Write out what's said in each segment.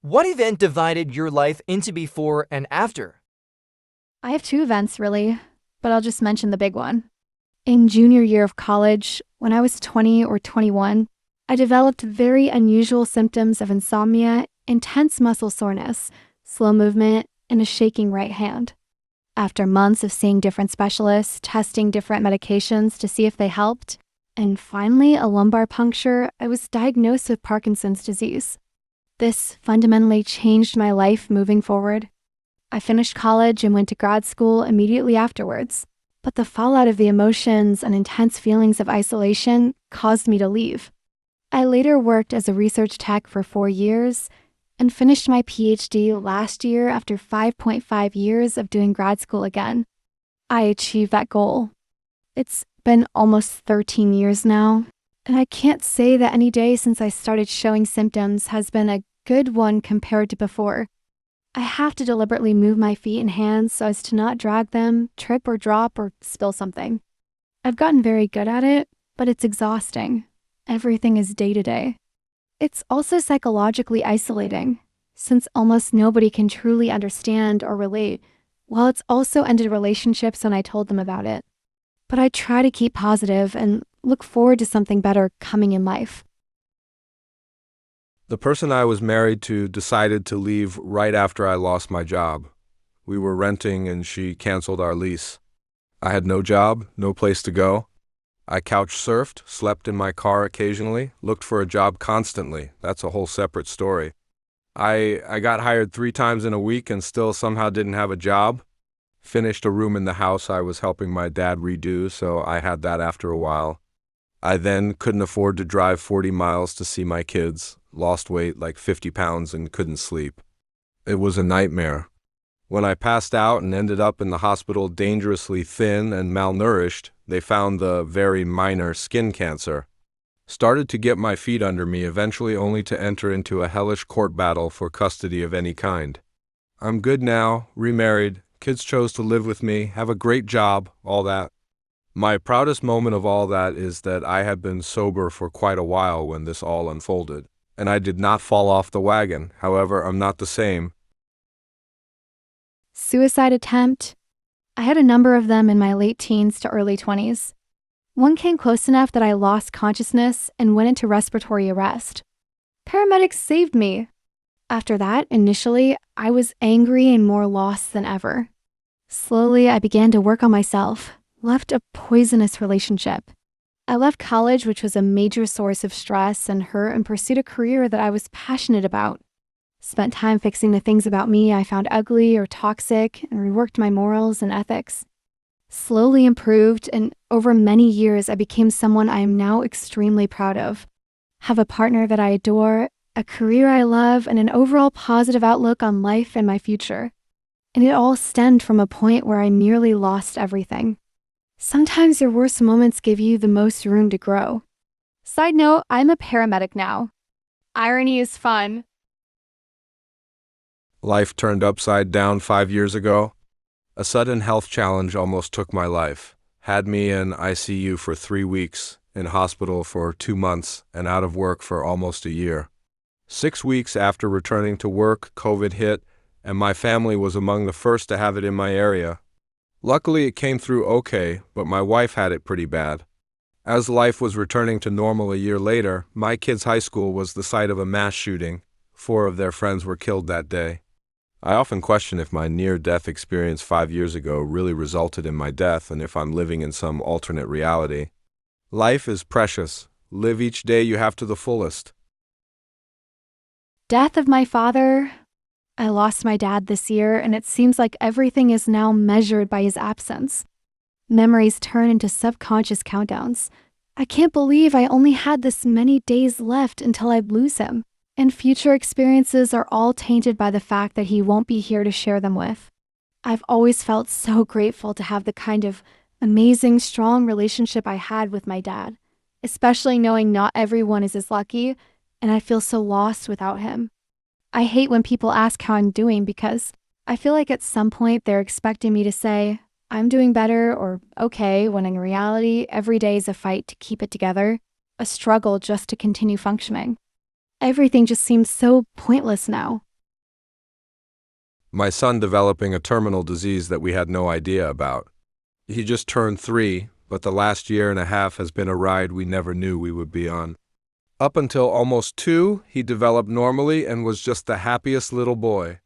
What event divided your life into before and after? I have two events, really, but I'll just mention the big one. In junior year of college, when I was 20 or 21, I developed very unusual symptoms of insomnia, intense muscle soreness, slow movement, and a shaking right hand. After months of seeing different specialists, testing different medications to see if they helped, and finally a lumbar puncture, I was diagnosed with Parkinson's disease. This fundamentally changed my life moving forward. I finished college and went to grad school immediately afterwards, but the fallout of the emotions and intense feelings of isolation caused me to leave. I later worked as a research tech for 4 years and finished my PhD last year after 5.5 years of doing grad school again. I achieved that goal. It's been almost 13 years now, and I can't say that any day since I started showing symptoms has been a good one compared to before. I have to deliberately move my feet and hands so as to not drag them, trip or drop, or spill something. I've gotten very good at it, but it's exhausting. Everything is day to day. It's also psychologically isolating, since almost nobody can truly understand or relate, while it's also ended relationships when I told them about it. But I try to keep positive and look forward to something better coming in life. The person I was married to decided to leave right after I lost my job. We were renting and she canceled our lease. I had no job, no place to go. I couch surfed, slept in my car occasionally, looked for a job constantly. That's a whole separate story. I got hired 3 times in a week and still somehow didn't have a job. Finished a room in the house I was helping my dad redo, so I had that after a while. I then couldn't afford to drive 40 miles to see my kids, lost weight like 50 pounds and couldn't sleep. It was a nightmare. When I passed out and ended up in the hospital dangerously thin and malnourished, they found the very minor skin cancer. Started to get my feet under me, eventually only to enter into a hellish court battle for custody of any kind. I'm good now, remarried, kids chose to live with me, have a great job, all that. My proudest moment of all that is that I had been sober for quite a while when this all unfolded, and I did not fall off the wagon. However, I'm not the same. Suicide attempt? I had a number of them in my late teens to early 20s. One came close enough that I lost consciousness and went into respiratory arrest. Paramedics saved me. After that, initially, I was angry and more lost than ever. Slowly, I began to work on myself, left a poisonous relationship. I left college, which was a major source of stress and hurt, and pursued a career that I was passionate about. Spent time fixing the things about me I found ugly or toxic and reworked my morals and ethics. Slowly improved, and over many years I became someone I am now extremely proud of. Have a partner that I adore, a career I love, and an overall positive outlook on life and my future. And it all stemmed from a point where I nearly lost everything. Sometimes your worst moments give you the most room to grow. Side note, I'm a paramedic now. Irony is fun. Life turned upside down 5 years ago. A sudden health challenge almost took my life. Had me in ICU for 3 weeks, in hospital for 2 months, and out of work for almost a year. 6 weeks after returning to work, COVID hit, and my family was among the first to have it in my area. Luckily, it came through okay, but my wife had it pretty bad. As life was returning to normal a year later, my kids' high school was the site of a mass shooting. 4 of their friends were killed that day. I often question if my near-death experience 5 years ago really resulted in my death and if I'm living in some alternate reality. Life is precious. Live each day you have to the fullest. Death of my father. I lost my dad this year, and it seems like everything is now measured by his absence. Memories turn into subconscious countdowns. I can't believe I only had this many days left until I'd lose him. And future experiences are all tainted by the fact that he won't be here to share them with. I've always felt so grateful to have the kind of amazing, strong relationship I had with my dad, especially knowing not everyone is as lucky, and I feel so lost without him. I hate when people ask how I'm doing because I feel like at some point they're expecting me to say, I'm doing better or okay, when in reality, every day is a fight to keep it together, a struggle just to continue functioning. Everything just seems so pointless now. My son developing a terminal disease that we had no idea about. He just turned 3, but the last year and a half has been a ride we never knew we would be on. Up until almost 2, he developed normally and was just the happiest little boy.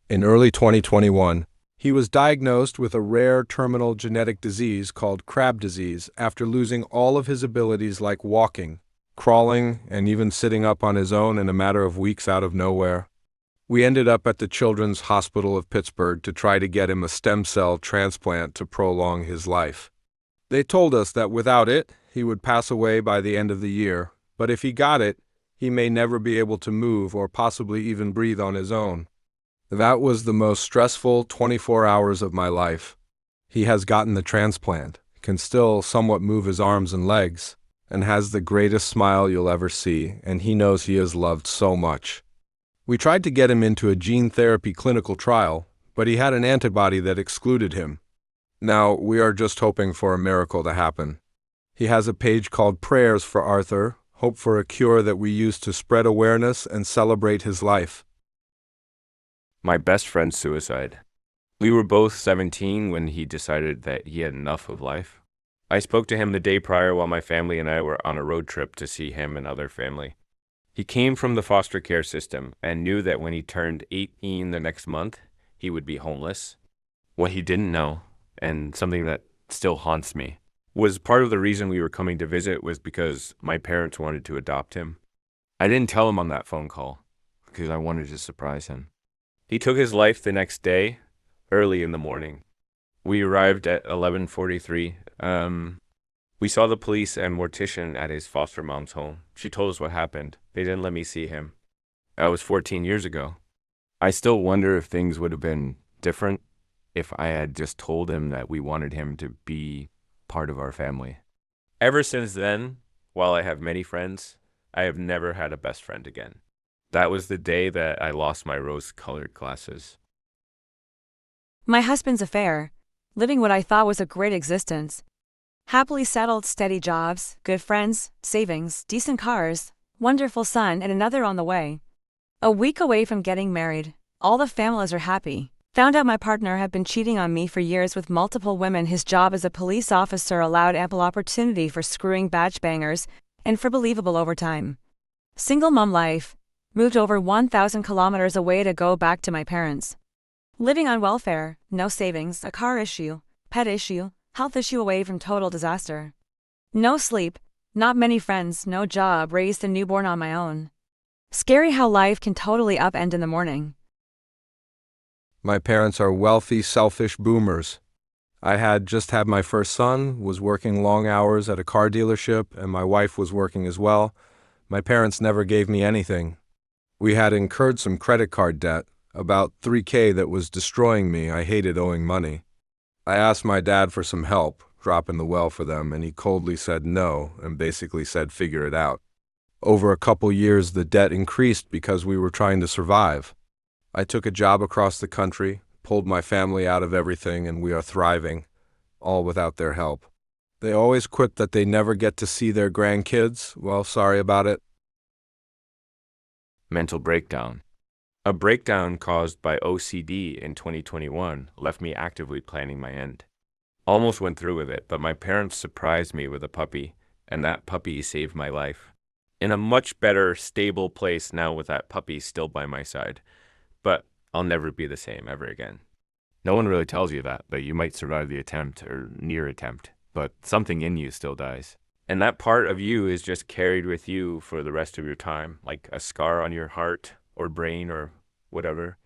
In early 2021, he was diagnosed with a rare terminal genetic disease called Crab disease after losing all of his abilities like walking, crawling, and even sitting up on his own in a matter of weeks out of nowhere. We ended up at the Children's Hospital of Pittsburgh to try to get him a stem cell transplant to prolong his life. They told us that without it, he would pass away by the end of the year, but if he got it, he may never be able to move or possibly even breathe on his own. That was the most stressful 24 hours of my life. He has gotten the transplant, can still somewhat move his arms and legs, and has the greatest smile you'll ever see, and he knows he is loved so much. We tried to get him into a gene therapy clinical trial, but he had an antibody that excluded him. Now, we are just hoping for a miracle to happen. He has a page called Prayers for Arthur, hope for a cure that we use to spread awareness and celebrate his life. My best friend's suicide. We were both 17 when he decided that he had enough of life. I spoke to him the day prior while my family and I were on a road trip to see him and other family. He came from the foster care system and knew that when he turned 18 the next month, he would be homeless. What he didn't know, and something that still haunts me, was part of the reason we were coming to visit was because my parents wanted to adopt him. I didn't tell him on that phone call because I wanted to surprise him. He took his life the next day, early in the morning. We arrived at 11:43. We saw the police and mortician at his foster mom's home. She told us what happened. They didn't let me see him. That was 14 years ago. I still wonder if things would have been different if I had just told him that we wanted him to be part of our family. Ever since then, while I have many friends, I have never had a best friend again. That was the day that I lost my rose-colored glasses. My husband's affair, living what I thought was a great existence. Happily settled, steady jobs, good friends, savings, decent cars, wonderful son, and another on the way. A week away from getting married, all the families are happy. Found out my partner had been cheating on me for years with multiple women. His job as a police officer allowed ample opportunity for screwing badge bangers and for believable overtime. Single mom life. Moved over 1,000 kilometers away to go back to my parents. Living on welfare, no savings, a car issue, pet issue, health issue away from total disaster. No sleep, not many friends, no job, raised a newborn on my own. Scary how life can totally upend in the morning. My parents are wealthy, selfish boomers. I had just had my first son, was working long hours at a car dealership, and my wife was working as well. My parents never gave me anything. We had incurred some credit card debt, about $3,000 that was destroying me. I hated owing money. I asked my dad for some help, dropping the well for them, and he coldly said no and basically said figure it out. Over a couple years, the debt increased because we were trying to survive. I took a job across the country, pulled my family out of everything, and we are thriving, all without their help. They always quip that they never get to see their grandkids. Well, sorry about it. Mental breakdown. A breakdown caused by OCD in 2021 left me actively planning my end. Almost went through with it, but my parents surprised me with a puppy, and that puppy saved my life. In a much better, stable place now with that puppy still by my side, but I'll never be the same ever again. No one really tells you that you might survive the attempt or near attempt, but something in you still dies. And that part of you is just carried with you for the rest of your time, like a scar on your heart or brain or whatever.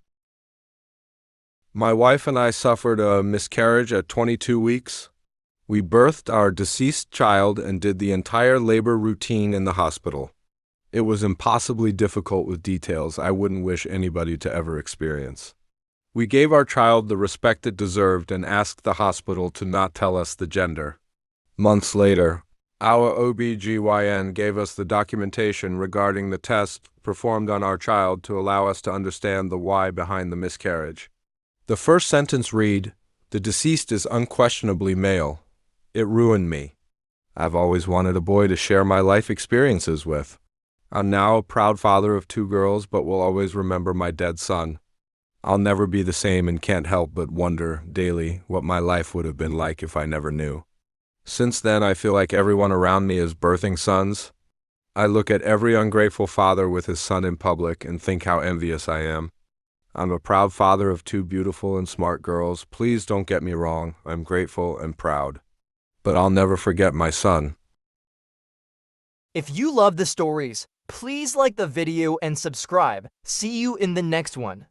My wife and I suffered a miscarriage at 22 weeks. We birthed our deceased child and did the entire labor routine in the hospital. It was impossibly difficult with details I wouldn't wish anybody to ever experience. We gave our child the respect it deserved and asked the hospital to not tell us the gender. Months later, our OB/GYN gave us the documentation regarding the test performed on our child to allow us to understand the why behind the miscarriage. The first sentence read, "The deceased is unquestionably male." It ruined me. I've always wanted a boy to share my life experiences with. I'm now a proud father of 2 girls, but will always remember my dead son. I'll never be the same and can't help but wonder daily what my life would have been like if I never knew. Since then, I feel like everyone around me is birthing sons. I look at every ungrateful father with his son in public and think how envious I am. I'm a proud father of two beautiful and smart girls. Please don't get me wrong, I'm grateful and proud. But I'll never forget my son. If you love the stories, please like the video and subscribe. See you in the next one.